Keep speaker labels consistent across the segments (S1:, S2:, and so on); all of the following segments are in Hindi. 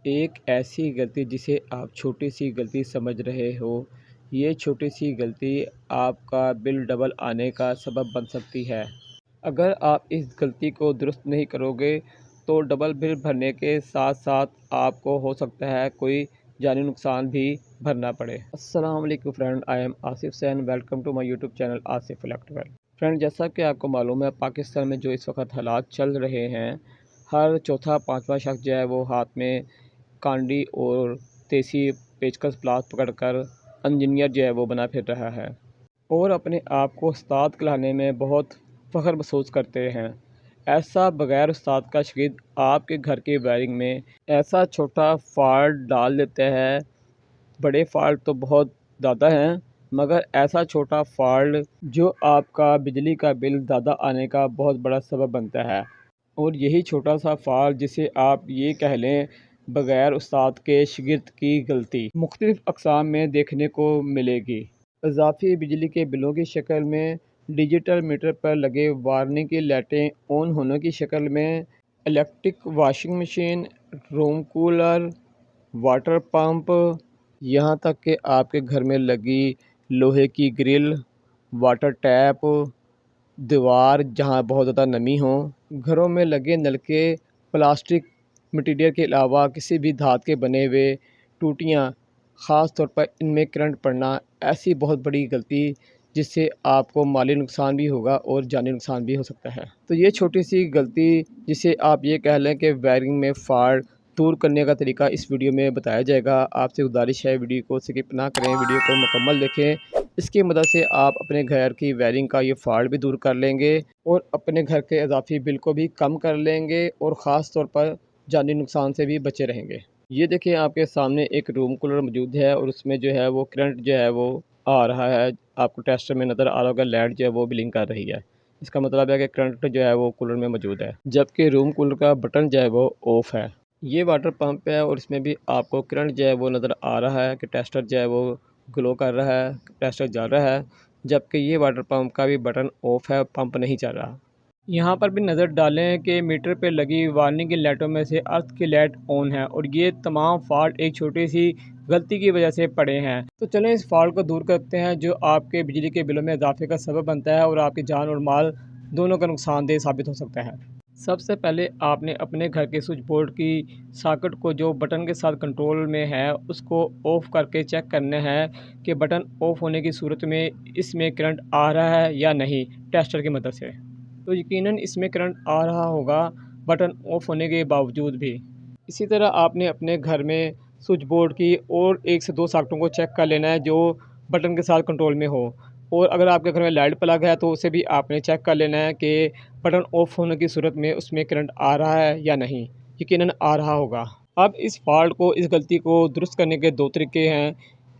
S1: एक ऐसी गलती जिसे आप छोटी सी गलती समझ रहे हो, ये छोटी सी गलती आपका बिल डबल आने का सबब बन सकती है। अगर आप इस गलती को दुरुस्त नहीं करोगे तो डबल बिल भरने के साथ-साथ आपको हो सकता है कोई जानी नुकसान भी भरना पड़े। अस्सलाम वालेकुम friend, I am Asif Sain, welcome to my YouTube channel Asif electrical. Friend, जैसा कि आपको मालूम है, पाकिस्तान में जो इस वक्त हालात चल रहे हैं, हर चौथा पाँचवा शख्स जो है वो हाथ में कांडी और देसी पेचकस प्लास पकड़कर इंजीनियर जो है वो बना फिर रहा है और अपने आप को उस्ताद कहलाने में बहुत फ़ख्र महसूस करते हैं। ऐसा बग़ैर उस्ताद का शागिर्द आपके घर की वायरिंग में ऐसा छोटा फ़ॉल्ट डाल देता है। बड़े फ़ॉल्ट तो बहुत ज़्यादा हैं, मगर ऐसा छोटा फ़ॉल्ट जो आपका बिजली का बिल ज़्यादा आने का बहुत बड़ा सबब बनता है। और यही छोटा सा फ़ॉल्ट, जिसे आप ये कह लें बग़ैर उस्ताद के शागिर्द की गलती, मुख्तलिफ़ अक़साम में देखने को मिलेगी। इज़ाफ़ी बिजली के बिलों की शक्ल में, डिजिटल मीटर पर लगे वार्निंग की लाइटें ऑन होने की शक्ल में, electric washing machine, room cooler, water pump, यहाँ तक कि आपके घर में लगी लोहे की ग्रिल, वाटर टैप, दीवार जहाँ बहुत ज़्यादा नमी हो, घरों में लगे नलके प्लास्टिक मटीरियल के अलावा किसी भी धात के बने हुए, टूटियाँ, ख़ास तौर पर इनमें करंट पड़ना, ऐसी बहुत बड़ी गलती जिससे आपको माली नुकसान भी होगा और जानी नुकसान भी हो सकता है। तो ये छोटी सी गलती, जिसे आप ये कह लें कि वायरिंग में फ़ॉल्ट दूर करने का तरीका, इस वीडियो में बताया जाएगा। आपसे गुजारिश है वीडियो को स्किप ना करें, वीडियो को मुकम्मल देखें। इसकी मदद से आप अपने घर की वायरिंग का ये फ़ॉल्ट भी दूर कर लेंगे और अपने घर के इज़ाफ़ी बिल को भी कम कर लेंगे और ख़ास तौर पर जानी नुकसान से भी बचे रहेंगे। ये देखिए, आपके सामने एक रूम कूलर मौजूद है और उसमें जो है वो करंट जो है वो आ रहा है। आपको टेस्टर में नज़र आ रहा होगा, लाइट जो है वो ब्लिंक कर रही है। इसका मतलब है कि करंट जो है वो कूलर में मौजूद है, जबकि रूम कूलर का बटन जो है वो ऑफ़ है। ये वाटर पंप है और इसमें भी आपको करंट जो है वो नज़र आ रहा है कि टेस्टर जो है वो ग्लो कर रहा है, टेस्टर जल रहा है, जबकि ये वाटर पंप का भी बटन ऑफ़ है, पंप नहीं चल रहा। यहाँ पर भी नज़र डालें कि मीटर पे लगी वार्निंग की लाइटों में से अर्थ की लाइट ऑन है और ये तमाम फ़ॉल्ट एक छोटी सी गलती की वजह से पड़े हैं। तो चलें इस फ़ॉल्ट को दूर करते हैं जो आपके बिजली के बिलों में इजाफे का सबब बनता है और आपकी जान और माल दोनों का नुकसानदेह साबित हो सकता है। सबसे पहले आपने अपने घर के स्विच बोर्ड की सॉकेट को, जो बटन के साथ कंट्रोल में है, उसको ऑफ़ करके चेक करना है कि बटन ऑफ़ होने की सूरत में इसमें करंट आ रहा है या नहीं, टेस्टर की मदद से। तो यकीनन इसमें करंट आ रहा होगा बटन ऑफ़ होने के बावजूद भी। इसी तरह आपने अपने घर में स्विच बोर्ड की और 1 से 2 सॉकेटों को चेक कर लेना है जो बटन के साथ कंट्रोल में हो। और अगर आपके घर में लाइट प्लग है तो उसे भी आपने चेक कर लेना है कि बटन ऑफ़ होने की सूरत में उसमें करंट आ रहा है या नहीं। यकीनन आ रहा होगा। अब इस फ़ॉल्ट को, इस गलती को दुरुस्त करने के 2 तरीके हैं।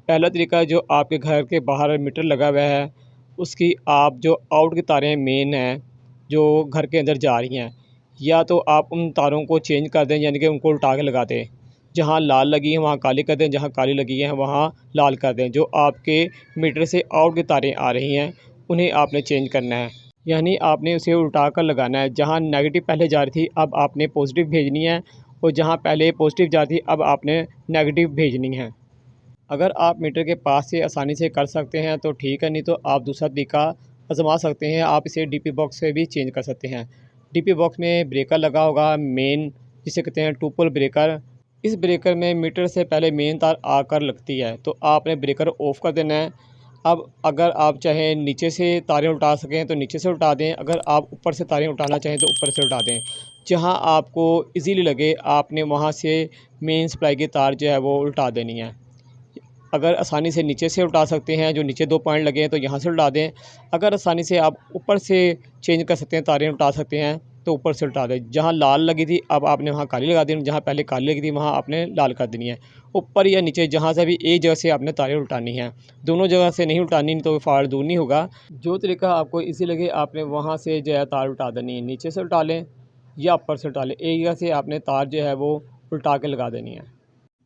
S1: पहला तरीका, जो आपके घर के बाहर मीटर लगा हुआ है, उसकी आप जो आउट की तारें मेन हैं, जो घर के अंदर जा रही हैं, या तो आप उन तारों को चेंज कर दें, यानी कि उनको उल्टा के लगा दें। जहाँ लाल लगी है वहाँ काली कर दें, जहाँ काली लगी है वहाँ लाल कर दें। जो आपके मीटर से आउट की तारें आ रही हैं, उन्हें आपने चेंज करना है, यानी आपने उसे उल्टा कर लगाना है। जहाँ नेगेटिव पहले जा रही थी, अब आपने पॉजिटिव भेजनी है, और जहाँ पहले पॉजिटिव जा रही थी, अब आपने नेगेटिव भेजनी है। अगर आप मीटर के पास से आसानी से कर सकते हैं तो ठीक है, नहीं तो आप दूसरा तरीका आज़मा सकते हैं। आप इसे डीपी बॉक्स से भी चेंज कर सकते हैं। डीपी बॉक्स में ब्रेकर लगा होगा मेन, जिसे कहते हैं टू पोल ब्रेकर। इस ब्रेकर में मीटर से पहले मेन तार आकर लगती है, तो आपने ब्रेकर ऑफ़ कर देना है। अब अगर आप चाहें नीचे से तारें उल्टा सकें तो नीचे से उल्टा दें, अगर आप ऊपर से तारें उठाना चाहें तो ऊपर से उल्टा दें। जहाँ आपको ईज़िली लगे आपने वहाँ से मेन सप्लाई की तार जो है वो उल्टा देनी है। अगर आसानी से नीचे से उल्टा सकते हैं, जो नीचे 2 पॉइंट लगे हैं, तो यहाँ से उल्टा दें। अगर आसानी से आप ऊपर से चेंज कर सकते हैं, तारें उल्टा सकते हैं, तो ऊपर से उल्टा दें। जहाँ लाल लगी थी अब आपने वहाँ काली लगा देनी, जहाँ पहले काली लगी थी वहाँ आपने लाल कर देनी है। ऊपर या नीचे जहाँ से भी एक जगह से आपने तारें उल्टानी हैं, दोनों जगह से नहीं उल्टानी, नहीं तो फ़ॉल्ट दूर नहीं होगा। जो तरीका आपको ईज़ी लगे आपने वहाँ से जो है तार उल्टा देनी है। नीचे से उल्टा लें या ऊपर से उल्टा लें, एक जगह से आपने तार जो है वो उल्टा के लगा देनी है।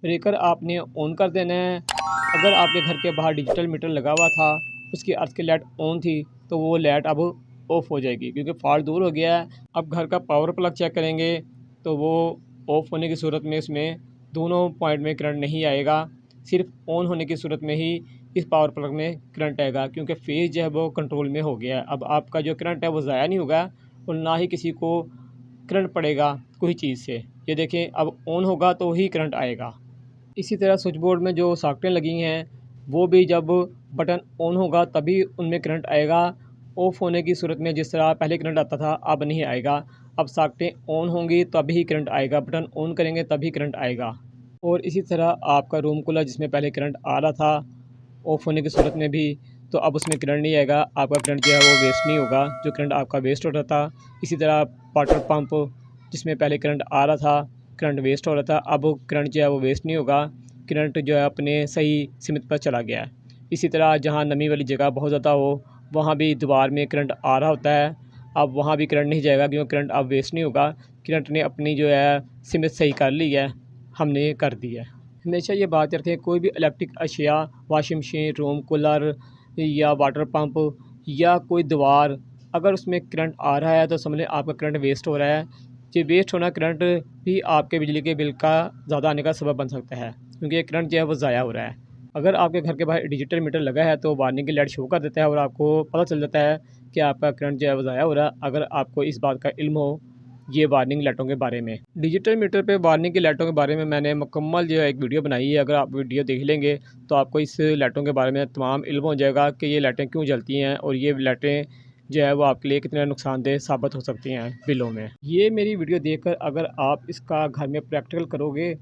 S1: ब्रेकर आपने ऑन कर देना है। अगर आपके घर के बाहर डिजिटल मीटर लगा हुआ था, उसकी अर्थ की लाइट ऑन थी, तो वो लाइट अब ऑफ़ हो जाएगी क्योंकि फ़ॉल्ट दूर हो गया है। अब घर का पावर प्लग चेक करेंगे तो वो ऑफ़ होने की सूरत में इसमें दोनों पॉइंट में करंट नहीं आएगा। सिर्फ ऑन होने की सूरत में ही इस पावर प्लग में करंट आएगा, क्योंकि फेज़ जो है वो कंट्रोल में हो गया है। अब आपका जो करंट है वो ज़ाया नहीं होगा और ना ही किसी को करंट पड़ेगा कोई चीज़ से। ये देखें, अब ऑन होगा तो ही करंट आएगा। इसी तरह स्विच बोर्ड में जो सॉकेटें लगी हैं वो भी जब बटन ऑन होगा तभी उनमें करंट आएगा। ऑफ़ होने की सूरत में जिस तरह पहले करंट आता था अब नहीं आएगा। अब सॉकेटें ऑन होंगी तभी ही करंट आएगा, बटन ऑन करेंगे तभी करंट आएगा। और इसी तरह आपका रूम कूलर जिसमें पहले करंट आ रहा था ऑफ़ होने की सूरत में भी, तो अब उसमें करंट नहीं आएगा। आपका करंट जो है वो वेस्ट नहीं होगा, जो करंट आपका वेस्ट हो रहा था। इसी तरह वाटर पंप जिसमें पहले करंट आ रहा था, करंट वेस्ट हो रहा था, अब करंट जो है वो वेस्ट नहीं होगा। करंट जो है अपने सही सीमित पर चला गया है। इसी तरह जहाँ नमी वाली जगह बहुत ज़्यादा हो वहाँ भी दीवार में करंट आ रहा होता है, अब वहाँ भी करंट नहीं जाएगा क्योंकि करंट अब वेस्ट नहीं होगा। करंट ने अपनी जो है सीमित सही कर ली है, हमने कर दी है। हमेशा ये बात रखें, कोई भी इलेक्ट्रिक अशिया, वॉशिंग मशीन, रूम कूलर या वाटर पंप या कोई दीवार, अगर उसमें करंट आ रहा है तो समझ लें आपका करंट वेस्ट हो रहा है। ये वेस्ट होना करंट भी आपके बिजली के बिल का ज़्यादा आने का सबब बन सकता है, क्योंकि ये करंट जो है वो ज़ाया हो रहा है। अगर आपके घर के बाहर डिजिटल मीटर लगा है तो वार्निंग की लाइट शो कर देता है और आपको पता चल जाता है कि आपका करंट जो है वो ज़ाया हो रहा है, अगर आपको इस बात का इल्म हो ये वार्निंग लाइटों के बारे में। डिजिटल मीटर पे वार्निंग की लाइटों के बारे में मैंने मुकम्मल जो है एक वीडियो बनाई है, अगर आप वीडियो देख लेंगे तो आपको इस लाइटों के बारे में तमाम इल्म हो जाएगा कि ये लाइटें क्यों जलती हैं और ये लाइटें जो है वो आपके लिए कितने नुकसानदेह साबित हो सकती हैं बिलों में। ये मेरी वीडियो देखकर अगर आप इसका घर में प्रैक्टिकल करोगे,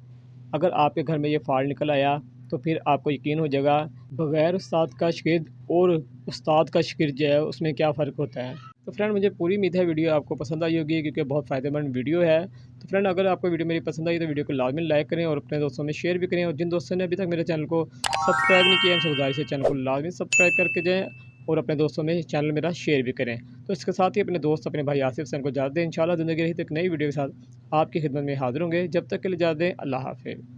S1: अगर आपके घर में ये फ़ाल्ट निकल आया तो फिर आपको यकीन हो जाएगा बग़ैर उस्ताद का शागिर्द और उस्ताद का शागिर्द जो है उसमें क्या फ़र्क होता है। तो फ्रेंड, मुझे पूरी उम्मीद है वीडियो आपको पसंद आई होगी, क्योंकि बहुत फ़ायदेमंद वीडियो है। तो फ्रेंड, अगर आपको वीडियो मेरी पसंद आई तो वीडियो को लाज़मी लाइक करें और अपने दोस्तों में शेयर भी करें, और जिन दोस्तों ने अभी तक मेरे चैनल को सब्सक्राइब नहीं किया, उनसे गुजारिश है चैनल को लाज़मी सब्सक्राइब करके जाएँ और अपने दोस्तों में चैनल मेरा शेयर भी करें। तो इसके साथ ही अपने दोस्त अपने भाई आसिफ सैन को इजाज़त दें। इंशाल्लाह ज़िंदगी रही तो एक नई वीडियो के साथ आपकी खिदमत में हाज़िर होंगे। जब तक के लिए इजाज़त दें। अल्लाह हाफ़िज़।